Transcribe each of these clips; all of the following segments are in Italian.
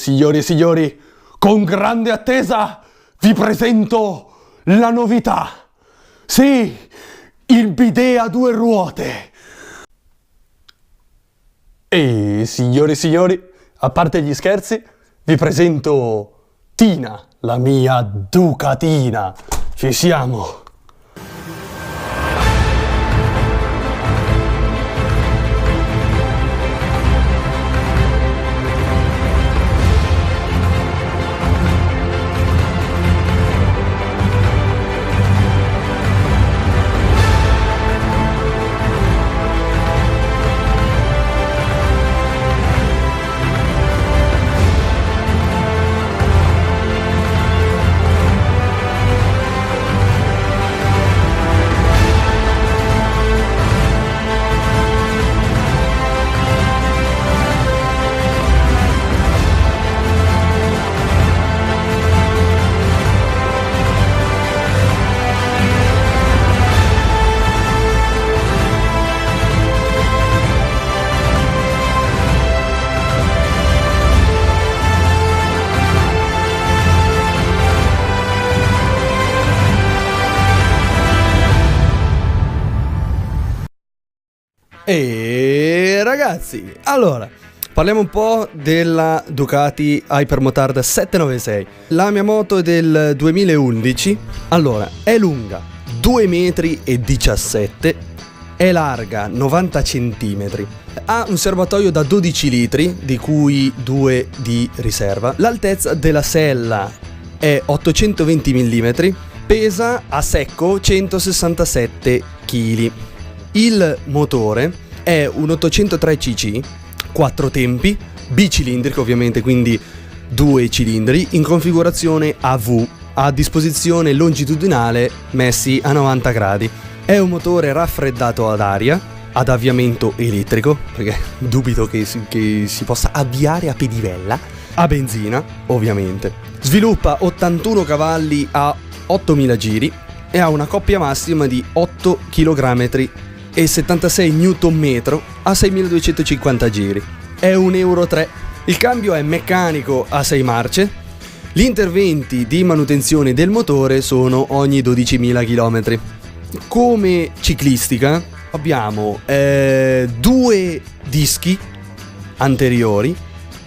signori e signori, con grande attesa vi presento la novità. Sì, il bidet a 2 ruote. E signori e signori, a parte gli scherzi, vi presento Tina, la mia Ducatina. Ci siamo. E ragazzi, allora parliamo un po' della Ducati Hypermotard 796. La mia moto è del 2011. Allora, è lunga 2,17 m, è larga 90 cm, ha un serbatoio da 12 litri, di cui 2 di riserva. L'altezza della sella è 820 mm, pesa a secco 167 kg. Il motore è un 803 cc, 4 tempi, bicilindrico ovviamente, quindi 2 cilindri, in configurazione AV, a disposizione longitudinale messi a 90 gradi. È un motore raffreddato ad aria, ad avviamento elettrico, perché dubito che si possa avviare a pedivella, a benzina ovviamente. Sviluppa 81 cavalli a 8000 giri e ha una coppia massima di 8 kg e 76 Nm a 6250 giri. È un Euro 3. Il cambio è meccanico a 6 marce. Gli interventi di manutenzione del motore sono ogni 12.000 km. Come ciclistica abbiamo 2 dischi anteriori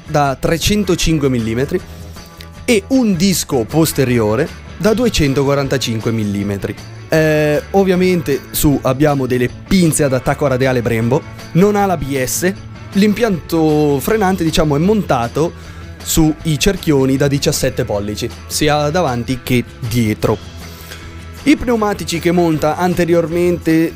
da 305 mm e un disco posteriore da 245 mm. Ovviamente abbiamo delle pinze ad attacco radiale Brembo, non ha l'ABS, l'impianto frenante è montato sui cerchioni da 17 pollici, sia davanti che dietro. I pneumatici che monta anteriormente,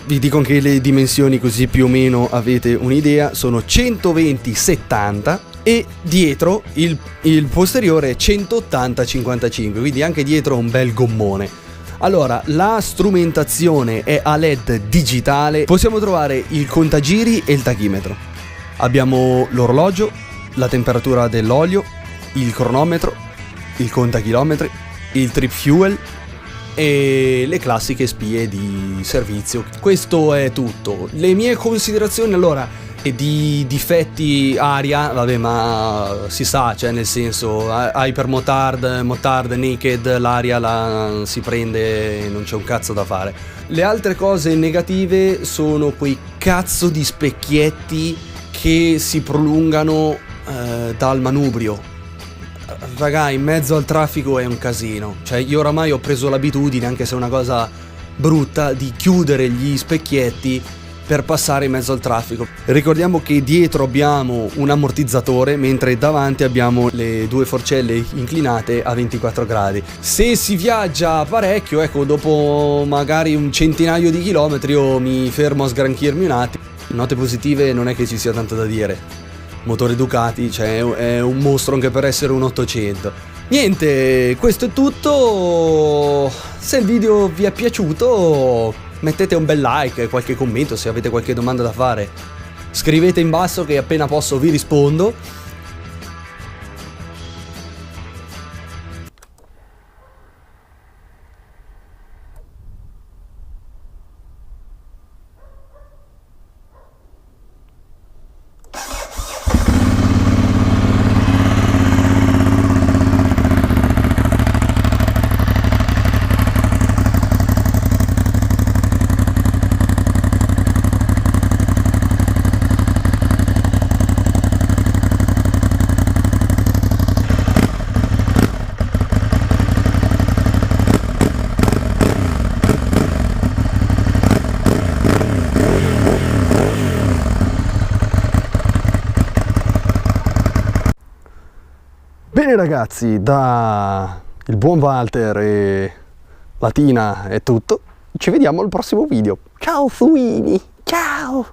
vi dico anche le dimensioni così più o meno avete un'idea, sono 120-70 e dietro il posteriore è 180-55, quindi anche dietro un bel gommone. Allora, la strumentazione è a LED digitale, possiamo trovare il contagiri e il tachimetro. Abbiamo l'orologio, la temperatura dell'olio, il cronometro, il contachilometri, il trip fuel e le classiche spie di servizio. Questo è tutto. Le mie considerazioni, allora, di difetti aria, vabbè, ma si sa, cioè nel senso, Hypermotard, Motard, Naked, l'aria la si prende e non c'è un cazzo da fare. Le altre cose negative sono quei cazzo di specchietti che si prolungano dal manubrio. Raga, in mezzo al traffico è un casino. Cioè io oramai ho preso l'abitudine, anche se è una cosa brutta, di chiudere gli specchietti per passare in mezzo al traffico. Ricordiamo che dietro abbiamo un ammortizzatore, mentre davanti abbiamo le 2 forcelle inclinate a 24 gradi. Se si viaggia parecchio, ecco, dopo magari un centinaio di chilometri io mi fermo a sgranchirmi un attimo. Note positive non è che ci sia tanto da dire. Motore Ducati, cioè è un mostro anche per essere un 800. Niente, questo è tutto. Se il video vi è piaciuto, mettete un bel like e qualche commento. Se avete qualche domanda da fare, scrivete in basso che appena posso vi rispondo. Bene ragazzi, da il buon Walter e la Tina è tutto. Ci vediamo al prossimo video. Ciao suini, ciao!